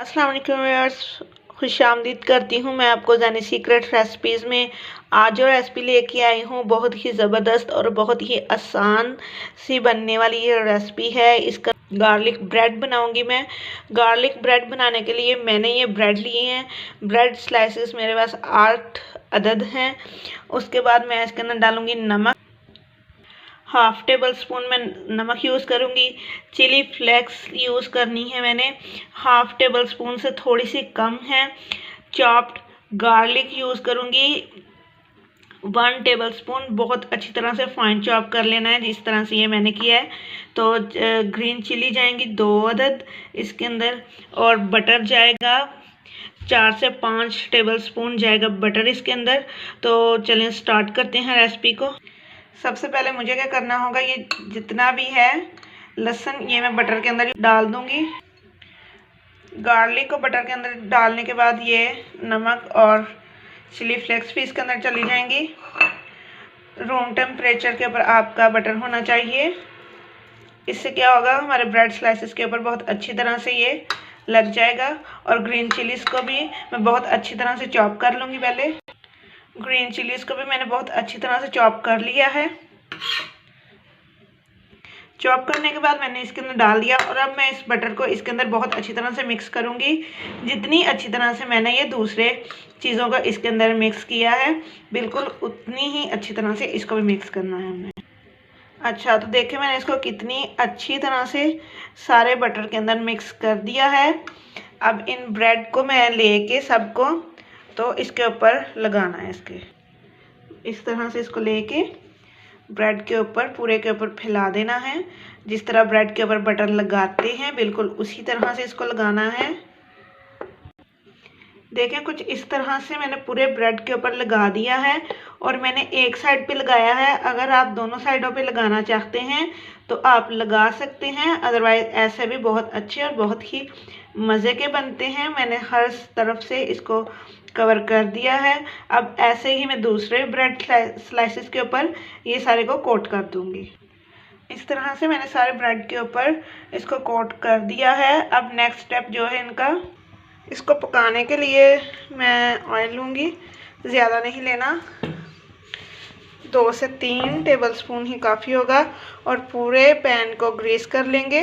अस्सलाम वालेकुम व्यूअर्स, खुशामदीद करती हूँ मैं आपको जानी सीक्रेट रेसिपीज़ में। आज जो रेसिपी लेके आई हूँ बहुत ही ज़बरदस्त और बहुत ही आसान सी बनने वाली ये रेसिपी है। इसका गार्लिक ब्रेड बनाऊंगी मैं। गार्लिक ब्रेड बनाने के लिए मैंने ये ब्रेड लिए हैं। ब्रेड स्लाइसेस मेरे पास 8 अदद हैं। उसके बाद मैं इसके अंदर डालूंगी नमक, हाफ टेबल स्पून में नमक यूज़ करूँगी। चिली फ्लेक्स यूज़ करनी है मैंने, हाफ टेबल स्पून से थोड़ी सी कम है। चॉप्ड गार्लिक यूज़ करूँगी 1 टेबल स्पून, बहुत अच्छी तरह से फाइन चॉप कर लेना है जिस तरह से ये मैंने किया है। तो ग्रीन चिली जाएंगी 2 अदद इसके अंदर, और बटर जाएगा 4 से 5 टेबल स्पून जाएगा बटर इसके अंदर। तो चलें स्टार्ट करते हैं रेसिपी को। सबसे पहले मुझे क्या करना होगा, ये जितना भी है लहसुन ये मैं बटर के अंदर डाल दूंगी। गार्लिक को बटर के अंदर डालने के बाद ये नमक और चिली फ्लेक्स भी इसके अंदर चली जाएंगी। रूम टेम्परेचर के ऊपर आपका बटर होना चाहिए। इससे क्या होगा, हमारे ब्रेड स्लाइसेस के ऊपर बहुत अच्छी तरह से ये लग जाएगा। और ग्रीन चिलीज़ को भी मैं बहुत अच्छी तरह से चॉप कर लूँगी। पहले ग्रीन चिलीज़ को भी मैंने बहुत अच्छी तरह से चॉप कर लिया है। चॉप करने के बाद मैंने इसके अंदर डाल दिया, और अब मैं इस बटर को इसके अंदर बहुत अच्छी तरह से मिक्स करूँगी। जितनी अच्छी तरह से मैंने ये दूसरे चीज़ों का इसके अंदर मिक्स किया है, बिल्कुल उतनी ही अच्छी तरह से इसको भी मिक्स करना है हमने। अच्छा, तो देखिए मैंने इसको कितनी अच्छी तरह से सारे बटर के अंदर मिक्स कर दिया है। अब इन ब्रेड को मैं लेके सबको तो इसके ऊपर लगाना है। इसके इस तरह से इसको लेके ब्रेड के ऊपर पूरे के ऊपर फैला देना है। जिस तरह ब्रेड के ऊपर बटर लगाते हैं बिल्कुल उसी तरह से इसको लगाना है। देखें कुछ इस तरह से मैंने पूरे ब्रेड के ऊपर लगा दिया है, और मैंने एक साइड पे लगाया है। अगर आप दोनों साइडों पे लगाना चाहते हैं तो आप लगा सकते हैं, अदरवाइज ऐसे भी बहुत अच्छे और बहुत ही मज़े के बनते हैं। मैंने हर तरफ से इसको कवर कर दिया है। अब ऐसे ही मैं दूसरे ब्रेड स्लाइसेस के ऊपर ये सारे को कोट कर दूंगी। इस तरह से मैंने सारे ब्रेड के ऊपर इसको कोट कर दिया है। अब नेक्स्ट स्टेप जो है इनका, इसको पकाने के लिए मैं ऑयल लूँगी, ज़्यादा नहीं लेना, 2 से 3 टेबल स्पून ही काफ़ी होगा। और पूरे पैन को ग्रीस कर लेंगे।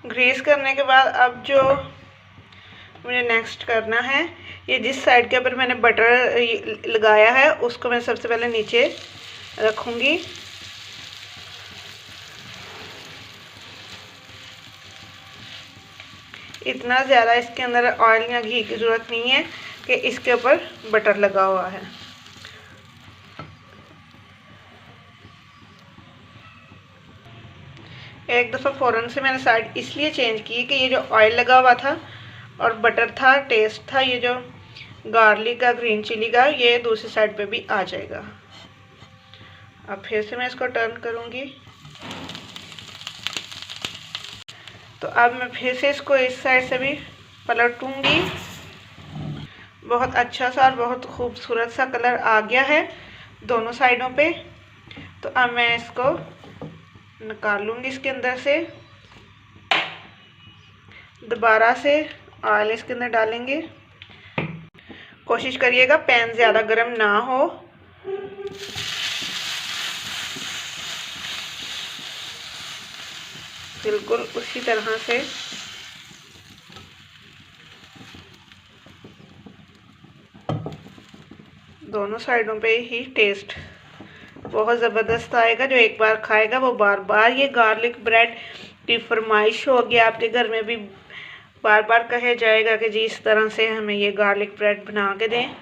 ग्रीस करने के बाद अब जो मुझे नेक्स्ट करना है, ये जिस साइड के ऊपर मैंने बटर लगाया है उसको मैं सबसे पहले नीचे रखूँगी। इतना ज़्यादा इसके अंदर ऑयल या घी की ज़रूरत नहीं है कि इसके ऊपर बटर लगा हुआ है। एक दफ़ा फ़ौरन से मैंने साइड इसलिए चेंज की कि ये जो ऑयल लगा हुआ था और बटर था, टेस्ट था ये जो गार्लिक का, ग्रीन चिली का, ये दूसरी साइड पे भी आ जाएगा। अब फिर से मैं इसको टर्न करूँगी। तो अब मैं फिर से इसको इस साइड से भी पलटूँगी। बहुत अच्छा सा और बहुत खूबसूरत सा कलर आ गया है दोनों साइडों पे। तो अब मैं इसको निकाल लूँगी इसके अंदर से। दोबारा से ऑयल इसके अंदर डालेंगे। कोशिश करिएगा पैन ज़्यादा गर्म ना हो। बिल्कुल उसी तरह से दोनों साइडों पे ही टेस्ट बहुत ज़बरदस्त आएगा। जो एक बार खाएगा वो बार बार ये गार्लिक ब्रेड की फरमाइश होगी आपके घर में भी, बार बार कहे जाएगा कि जी इस तरह से हमें ये गार्लिक ब्रेड बना के दें।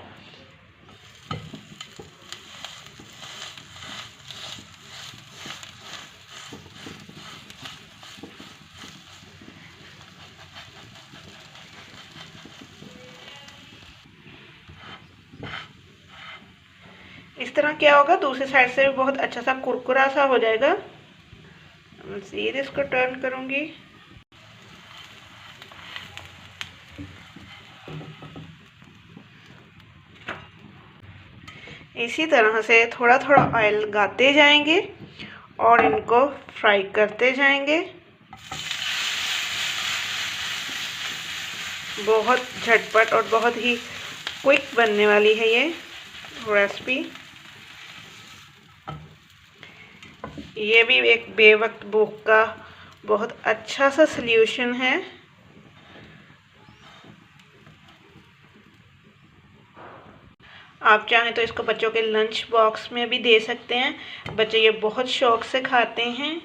इस तरह क्या होगा, दूसरी साइड से भी बहुत अच्छा सा कुरकुरा सा हो जाएगा। मज़ीद इसको टर्न करूँगी। इसी तरह से थोड़ा थोड़ा ऑयल लगाते जाएंगे और इनको फ्राई करते जाएंगे। बहुत झटपट और बहुत ही क्विक बनने वाली है ये रेसिपी। ये भी एक बेवक्त भूख का बहुत अच्छा सा सल्यूशन है। आप चाहें तो इसको बच्चों के लंच बॉक्स में भी दे सकते हैं। बच्चे ये बहुत शौक से खाते हैं,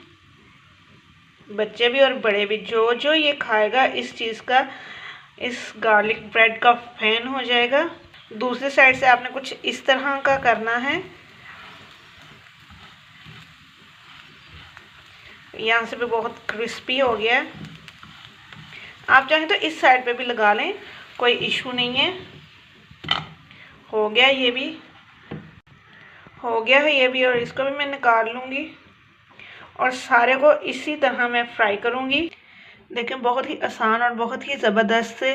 बच्चे भी और बड़े भी। जो जो ये खाएगा इस चीज़ का, इस गार्लिक ब्रेड का फैन हो जाएगा। दूसरी साइड से आपने कुछ इस तरह का करना है। यहाँ से भी बहुत क्रिस्पी हो गया है। आप चाहें तो इस साइड पे भी लगा लें, कोई इशू नहीं है। हो गया ये भी, हो गया है ये भी, और इसको भी मैं निकाल लूँगी और सारे को इसी तरह मैं फ्राई करूँगी। देखिए बहुत ही आसान और बहुत ही ज़बरदस्त से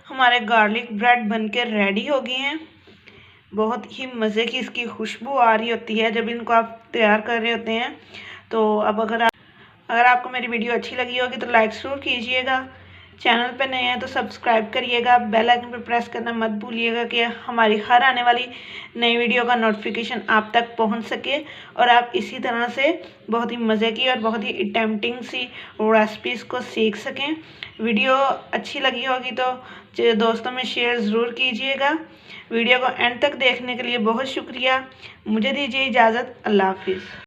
हमारे गार्लिक ब्रेड बनके रेडी हो गए हैं। बहुत ही मज़े की इसकी खुशबू आ रही होती है जब इनको आप तैयार कर रहे होते हैं। तो अब अगर आपको मेरी वीडियो अच्छी लगी होगी तो लाइक ज़रूर कीजिएगा। चैनल पर नए हैं तो सब्सक्राइब करिएगा, बेल आइकन पर प्रेस करना मत भूलिएगा कि हमारी हर आने वाली नई वीडियो का नोटिफिकेशन आप तक पहुंच सके और आप इसी तरह से बहुत ही मज़े की और बहुत ही टेम्पटिंग सी रेसिपीज़ को सीख सकें। वीडियो अच्छी लगी होगी तो दोस्तों में शेयर ज़रूर कीजिएगा। वीडियो को एंड तक देखने के लिए बहुत शुक्रिया। मुझे दीजिए इजाज़त। अल्लाह हाफिज़।